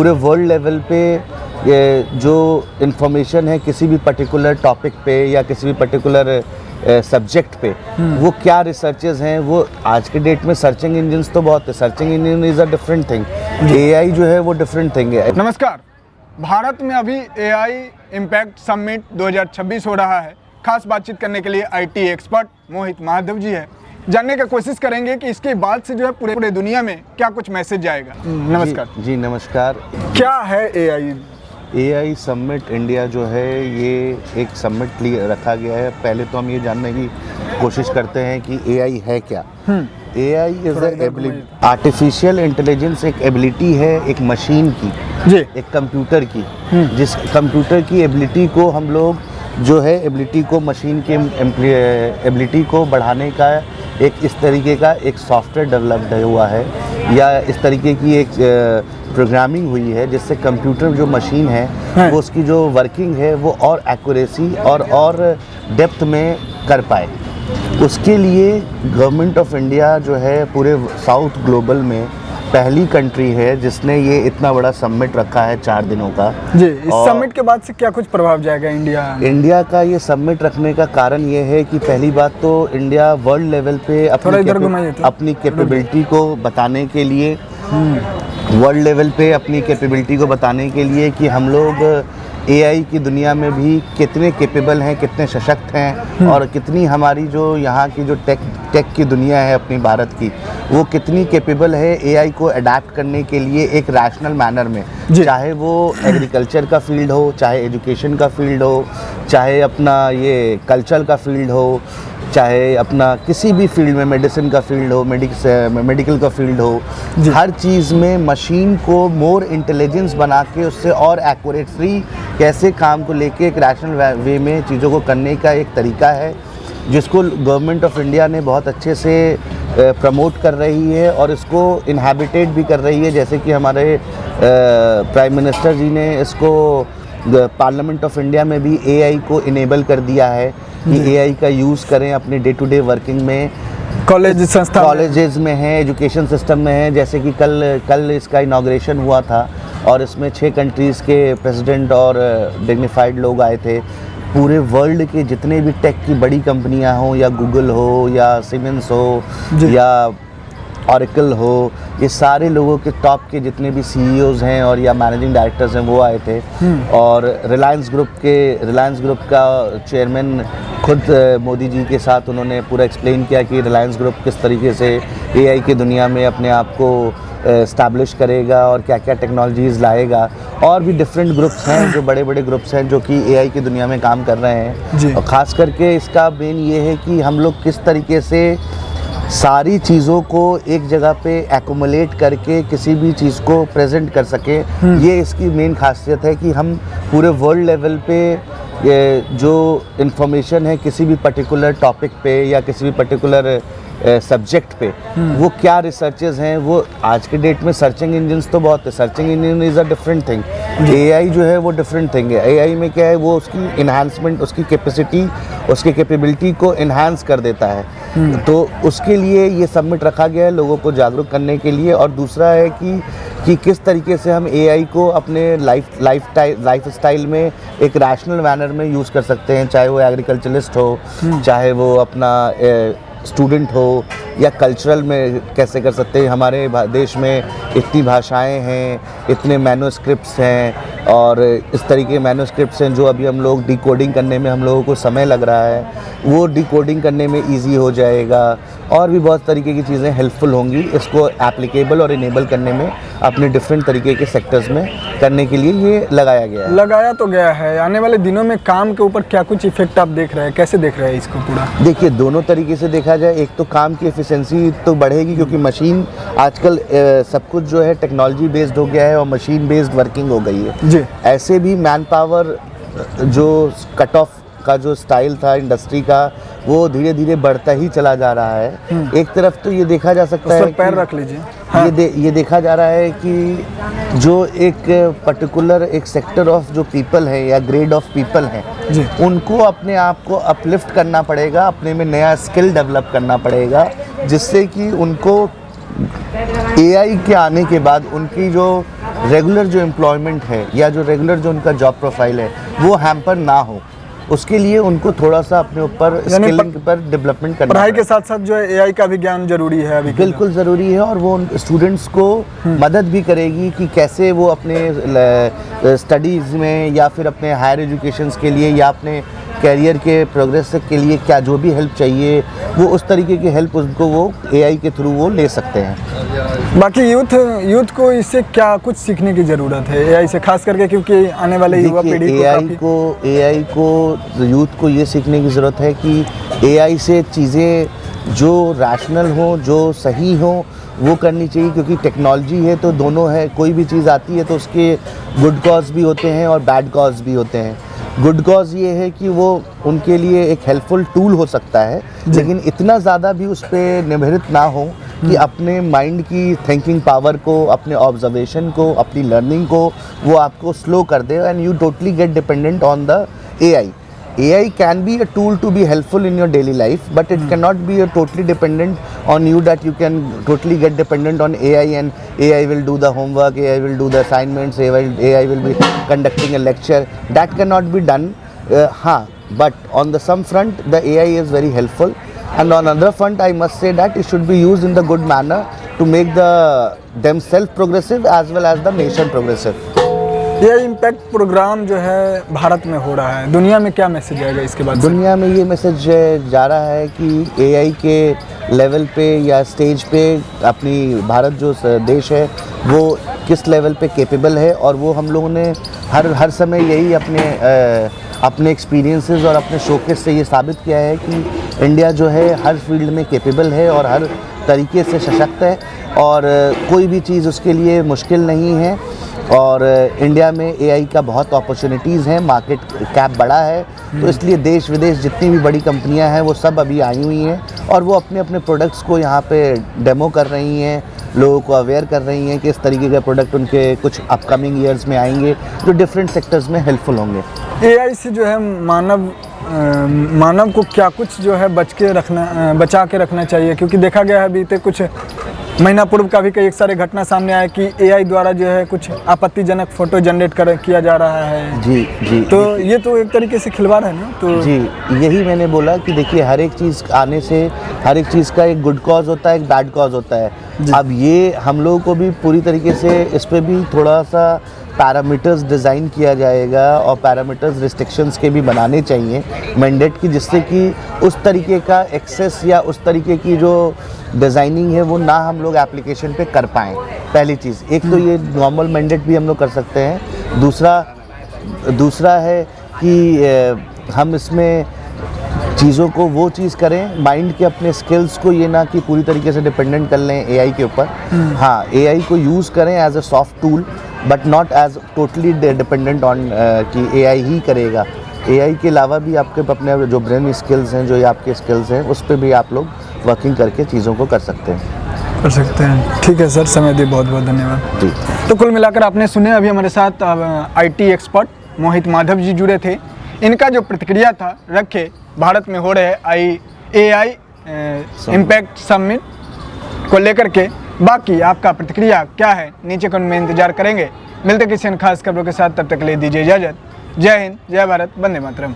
पूरे world level पे ये जो इन्फॉर्मेशन है किसी भी पर्टिकुलर टॉपिक पे या किसी भी पर्टिकुलर सब्जेक्ट पे, वो क्या रिसर्चेस हैं, वो आज के डेट में सर्चिंग इंजन्स तो बहुत है। Searching engine is a different thing, AI जो है वो डिफरेंट थिंग है। नमस्कार। भारत में अभी एआई इम्पैक्ट समिट 2026 हो रहा है। खास बातचीत करने के लिए आईटी एक्सपर्ट मोहित महादेव जी है। जानने की कोशिश करेंगे कि इसके बाद से जो है पूरे दुनिया में क्या कुछ मैसेज जाएगा। नमस्कार जी नमस्कार। क्या है एआई? एआई समिट इंडिया जो है ये एक समिट रखा गया है। पहले तो हम ये जानने की कोशिश करते हैं कि एआई है क्या। AI is ability, artificial intelligence एक एबिलिटी है एक मशीन की जी, एक कंप्यूटर की, जिस कंप्यूटर की एबिलिटी को हम लोग जो है एबिलिटी को मशीन के एबिलिटी को बढ़ाने का एक इस तरीके का एक सॉफ्टवेयर डेवलप्ड हुआ है या इस तरीके की एक प्रोग्रामिंग हुई है जिससे कंप्यूटर जो मशीन है वो उसकी जो वर्किंग है वो और एक्यूरेसी और डेप्थ में कर पाए। उसके लिए गवर्नमेंट ऑफ इंडिया जो है पूरे साउथ ग्लोबल में पहली कंट्री है जिसने ये इतना बड़ा समिट रखा है 4 दिनों का। जी, इस समिट के बाद से क्या कुछ प्रभाव जाएगा इंडिया का ये समिट रखने का कारण ये है कि पहली बात तो इंडिया वर्ल्ड लेवल पे अपनी कैपेबिलिटी को बताने के लिए वर्ल्ड लेवल पे अपनी कैपेबिलिटी को बताने के लिए कि हम लोग एआई की दुनिया में भी कितने कैपेबल हैं, कितने सशक्त हैं और कितनी हमारी जो यहाँ की जो टेक की दुनिया है अपनी भारत की, वो कितनी कैपेबल है एआई को अडेप्ट करने के लिए एक रैशनल मैनर में। चाहे वो एग्रीकल्चर का फील्ड हो, चाहे एजुकेशन का फील्ड हो, चाहे अपना ये कल्चर का फील्ड हो, चाहे अपना किसी भी फील्ड में मेडिसिन का फील्ड हो, मेडिकल का फील्ड हो, हर चीज़ में मशीन को मोर इंटेलिजेंस बना के उससे और एक्यूरेटली कैसे काम को लेके एक रैशनल वे में चीज़ों को करने का एक तरीका है जिसको गवर्नमेंट ऑफ इंडिया ने बहुत अच्छे से प्रमोट कर रही है और इसको इनहैबिटेट भी कर रही है। जैसे कि हमारे प्राइम मिनिस्टर जी ने इसको पार्लियामेंट ऑफ इंडिया में भी एआई को इनेबल कर दिया है कि एआई का यूज़ करें अपने डे टू डे वर्किंग में। कॉलेजेस में है, एजुकेशन सिस्टम में है। जैसे कि कल इसका इनाग्रेशन हुआ था और इसमें 6 कंट्रीज़ के प्रेसिडेंट और डिग्निफाइड लोग आए थे। पूरे वर्ल्ड के जितने भी टेक की बड़ी कंपनियां हों या गूगल हो या सीमेंस हो या ऑरेकल हो, ये सारे लोगों के टॉप के जितने भी सीईओज़ हैं और या मैनेजिंग डायरेक्टर्स हैं वो आए थे। और रिलायंस ग्रुप का चेयरमैन खुद मोदी जी के साथ उन्होंने पूरा एक्सप्लेन किया कि रिलायंस ग्रुप किस तरीके से एआई की दुनिया में अपने आप को एस्टैब्लिश करेगा और क्या क्या टेक्नोलॉजीज़ लाएगा। और भी डिफरेंट ग्रुप्स हैं जो बड़े बड़े ग्रुप्स हैं जो कि एआई की दुनिया में काम कर रहे हैं। और ख़ास करके इसका मेन ये है कि हम लोग किस तरीके से सारी चीज़ों को एक जगह पे एक्युमुलेट करके किसी भी चीज़ को प्रेजेंट कर सकें। ये इसकी मेन खासियत है कि हम पूरे वर्ल्ड लेवल पे जो इन्फॉर्मेशन है किसी भी पर्टिकुलर टॉपिक पे या किसी भी पर्टिकुलर सब्जेक्ट पे, वो क्या रिसर्चेस हैं, वो आज के डेट में सर्चिंग इंजन्स तो बहुत है। Searching engine is a different thing, AI जो है वो डिफरेंट थिंग है। एआई में क्या है, वो उसकी इन्हांसमेंट, उसकी कैपेसिटी, उसकी कैपेबिलिटी को इन्हांस कर देता है। तो उसके लिए ये समिट रखा गया है लोगों को जागरूक करने के लिए। और दूसरा है कि किस तरीके से हम एआई को अपने लाइफ स्टाइल में एक रैशनल मैनर में यूज़ कर सकते हैं। चाहे वो एग्रीकल्चरिस्ट हो, चाहे वो अपना स्टूडेंट हो या कल्चरल में कैसे कर सकते हैं। हमारे देश में इतनी भाषाएं हैं, इतने मैन्युस्क्रिप्ट्स हैं और इस तरीके के मैन्युस्क्रिप्ट्स हैं जो अभी हम लोग डिकोडिंग करने में हम लोगों को समय लग रहा है, वो डिकोडिंग करने में इजी हो जाएगा। और भी बहुत तरीके की चीज़ें हेल्पफुल होंगी इसको एप्लीकेबल और इनेबल करने में, अपने डिफरेंट तरीके के सेक्टर्स में करने के लिए ये लगाया गया है। लगाया तो गया है। आने वाले दिनों में काम के ऊपर क्या कुछ इफेक्ट आप देख रहे हैं, कैसे देख रहे हैं इसको पूरा? देखिए, दोनों तरीके से देखा जाए। एक तो काम की एफिशिएंसी तो बढ़ेगी क्योंकि मशीन आजकल सब कुछ जो है टेक्नोलॉजी बेस्ड हो गया है और मशीन बेस्ड वर्किंग हो गई है जी। ऐसे भी मैन पावर जो कट ऑफ का जो स्टाइल था इंडस्ट्री का, वो धीरे धीरे बढ़ता ही चला जा रहा है। एक तरफ तो ये देखा जा सकता है, पैर रख लीजिए, ये देखा जा रहा है कि जो एक पर्टिकुलर एक सेक्टर ऑफ जो पीपल है या ग्रेड ऑफ पीपल हैं, उनको अपने आप को अपलिफ्ट करना पड़ेगा, अपने में नया स्किल डेवलप करना पड़ेगा जिससे कि उनको एआई के आने के बाद उनकी जो रेगुलर जो एम्प्लॉयमेंट है या जो रेगुलर जो उनका जॉब प्रोफाइल है वो हैम्पर ना हो, उसके लिए उनको थोड़ा सा अपने ऊपर स्किलिंग पर डेवलपमेंट करना, पढ़ाई के साथ साथ जो है एआई का भी ज्ञान जरूरी है अभी। बिल्कुल ज़रूरी है, और वो स्टूडेंट्स को मदद भी करेगी कि कैसे वो अपने स्टडीज़ में या फिर अपने हायर एजुकेशंस के लिए या अपने कैरियर के प्रोग्रेस के लिए क्या जो भी हेल्प चाहिए वो उस तरीके की हेल्प उनको वो एआई के थ्रू वो ले सकते हैं। बाकी यूथ को इससे क्या कुछ सीखने की ज़रूरत है एआई से, खास करके क्योंकि आने वाले युवा पीढ़ी एआई को यूथ को ये सीखने की ज़रूरत है कि एआई से चीज़ें जो रैशनल हो, जो सही हो वो करनी चाहिए, क्योंकि टेक्नोलॉजी है तो दोनों है, कोई भी चीज़ आती है तो उसके गुड कॉज भी होते हैं और बैड कॉज भी होते हैं। गुड कॉज ये है कि वो उनके लिए एक हेल्पफुल टूल हो सकता है, लेकिन इतना ज़्यादा भी उस पर निर्भरित ना हो कि अपने माइंड की थिंकिंग पावर को, अपने ऑब्जर्वेशन को, अपनी लर्निंग को वो आपको स्लो कर दे and you totally get dependent on the AI. AI can be a tool to be helpful in your daily life, but it cannot be a totally dependent on you, that you can totally get dependent on AI and AI will do the homework, AI will do the assignments, AI will be conducting a lecture. That cannot be done. But on the some front, the AI is very helpful, and on another front, I must say that it should be used in the good manner to make themselves progressive as well as the nation progressive. ये impact programme जो है भारत में हो रहा है, दुनिया में क्या मैसेज आएगा इसके बाद? दुनिया में ये मैसेज जा रहा है कि एआई के लेवल पे या स्टेज पे अपनी भारत जो देश है वो किस लेवल पे कैपेबल है, और वो हम लोगों ने हर समय यही अपने एक्सपीरियंसेस और अपने शोकेस से ये साबित किया है कि इंडिया जो है हर फील्ड में कैपेबल है और हर तरीके से सशक्त है, और कोई भी चीज़ उसके लिए मुश्किल नहीं है। और इंडिया में एआई का बहुत अपॉर्चुनिटीज़ हैं, मार्केट कैप बड़ा है, तो इसलिए देश विदेश जितनी भी बड़ी कंपनियां हैं वो सब अभी आई हुई हैं और वो अपने अपने प्रोडक्ट्स को यहाँ पे डेमो कर रही हैं, लोगों को अवेयर कर रही हैं कि इस तरीके के प्रोडक्ट उनके कुछ अपकमिंग ईयर्स में आएंगे जो डिफरेंट सेक्टर्स में हेल्पफुल होंगे। एआई से जो है मानव को क्या कुछ जो है बचा के रखना चाहिए, क्योंकि देखा गया है बीते कुछ महीना पूर्व का भी कई एक सारे घटना सामने आए कि एआई द्वारा जो है कुछ आपत्तिजनक फोटो जनरेट किया जा रहा है। जी तो ये तो एक तरीके से खिलवाड़ है ना। तो जी यही मैंने बोला कि देखिए हर एक चीज़ आने से हर एक चीज़ का एक गुड कॉज होता है, एक बैड कॉज होता है। अब ये हम लोगों को भी पूरी तरीके से इस पर भी थोड़ा सा पैरामीटर्स डिज़ाइन किया जाएगा और पैरामीटर्स रिस्ट्रिक्शंस के भी बनाने चाहिए मैंडेट की, जिससे कि उस तरीके का एक्सेस या उस तरीके की जो डिज़ाइनिंग है वो ना हम लोग एप्लीकेशन पे कर पाएँ। पहली चीज़, एक तो ये नॉर्मल मैंडेट भी हम लोग कर सकते हैं। दूसरा है कि हम इसमें चीज़ों को वो चीज़ करें, माइंड के अपने स्किल्स को ये ना कि पूरी तरीके से डिपेंडेंट कर लें एआई के ऊपर। हाँ, एआई को यूज़ करें as a soft tool but not as totally dependent on कि एआई ही करेगा। एआई के अलावा भी आपके अपने जो ब्रेन स्किल्स हैं, जो ये आपके स्किल्स हैं, उस पर भी आप लोग वर्किंग करके चीज़ों को कर सकते हैं। ठीक है सर, समय दिए बहुत बहुत धन्यवाद जी। तो कुल मिलाकर आपने सुने, अभी हमारे साथ आईटी एक्सपर्ट मोहित माधव जी जुड़े थे। इनका जो प्रतिक्रिया था रखे भारत में हो रहे एआई इम्पैक्ट समिट को लेकर के। बाकी आपका प्रतिक्रिया क्या है नीचे कमेंट में इंतजार करेंगे। मिलते किसी अन्य खास खबरों के साथ, तब तक ले दीजिए इजाज़त। जय हिंद, जय भारत, वंदे मातरम।